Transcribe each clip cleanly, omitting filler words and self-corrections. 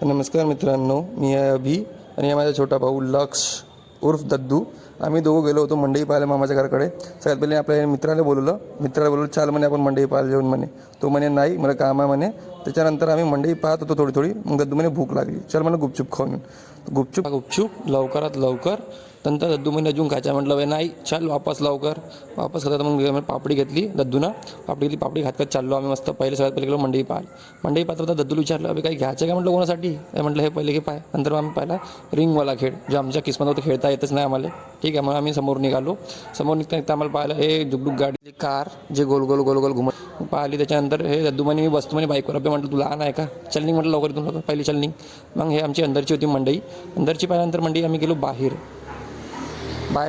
नमस्कार मित्रांनो, मी आहे अभि आणि माझा छोटा भाऊ लक्ष उर्फ दद्दू. आम्ही दोघं गेलो होतो मंडई पाहायला मामाच्या घराकडे. सगळ्यात पहिले आपल्या मित्राला बोलवलं, चाल म्हणे आपण मंडई पाहायला जाऊन म्हणे. तो म्हणे नाही, मला काम आहे म्हणे. त्याच्यानंतर आम्ही मंडई पाहत होतो थोडी. मग दद्दू म्हणे भूक लागली, चल मला गुपचूप खाऊन येऊन. गुपचूप लवकरात लवकर. नंतर दद्दू म्हणे अजून खायचं. म्हटलं नाही, चल वापस लवकर. वापस खातात मग पापडी घेतली दद्दूनं. पापडी खात चाललो आम्ही मस्त. सगळ्यात पहिले गेलो मंडई पाहत होता. दद्दूला विचारलं, अभि काही घ्यायचं काय म्हटलं कोणासाठी. म्हटलं हे पहिले घे पाय. नंतर आम्ही पाहिला रिंगवाला खेळ, जो आमच्या किस्मत होतं, खेळता येतच नाही आम्हाला. ठीक आहे, मग आम्ही समोर निघालो. समोर निघता आम्हाला पाहिलं हे जुगडुक गाडी कार जे गोल गोल घुमत पाहिली. त्याच्यानंतर हे दद्दू म्हणे मी बसतो म्हणे बाईकवर. अबे म्हटलं तू लहान आहे का, चलनिंग म्हटलं लवकर इथून लवकर. पहिली चलनिंग. मग हे आमची अंदरची होती मंडई. अंदरची पाहिल्यानंतर मंडई आम्ही गेलो बाहेर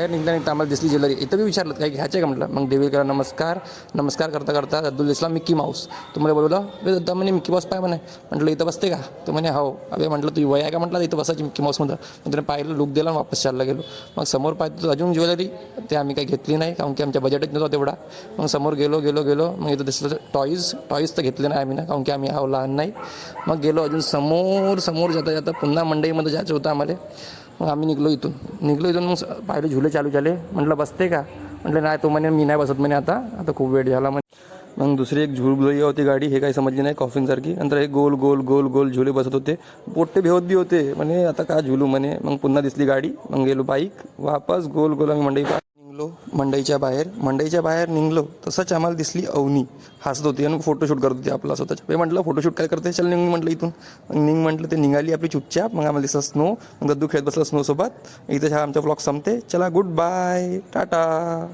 निघता आम्हाला दिसली ज्वेलरी. इथं बी विचारलं काही घ्यायचं का म्हटलं. मग देवीला नमस्कार करता दद्दूला दिसला मिक्की माऊस. तुम्हाला बोलवलं, दद्दा म्हणे मिक्की माऊस पाय म्हणे. म्हटलं इथं बसते का. तो म्हणे हो. अबे म्हटलं तुझी वय आहे का म्हटलं इथं बसायची मिक्की माऊसमध्ये. मग त्याने पाहिलं, लुक दिला आणि वापस चालला गेलो. मग समोर पाहतो अजून ज्वेलरी. ते आम्ही काही घेतली नाही, कारण की आमच्या बजेटच नव्हता तेवढा. मग समोर गेलो. मग इथं दिसलं टॉईज तर घेतले नाही आम्ही ना, कारण की आम्ही लहान नाही. मग गेलो अजून समोर जाता पुन्हा मंडईमध्ये जायचं होतं आम्हाला. मग आम्ही निघलो इथून मग पाहिले झुले चालू झाले. म्हटलं बसते का. म्हटलं नाही. तो म्हणे मी नाही बसत म्हणे आता खूप वेळ झाला म्हणे. मग दुसरी एक झुलबुलई होती गाडी, हे काही समजली नाही, कॉफिनसारखी. नंतर हे गोल झुले बसत होते. पोट्टे भेवत बी होते. म्हणे आता काय झुलू म्हणे. मग पुन्हा दिसली गाडी. मग गेलो बाईक वापस गोल आम्ही मंडईच्या बाहेर निघलो. तसंच आम्हाला दिसली अवनी हसत होती आणि फोटोशूट करत होती आपला स्वतःच्या. म्हटलं फोटोशूट काय करते, चल निघ म्हटलं इथून. मग म्हटलं ते निघाली आपली चुपचाप. मग आम्हाला दिसलं स्नो. मग दद्दू खेळत बसला स्नोसोबत. इथे आमचा ब्लॉग संपते. चला गुड बाय, टाटा.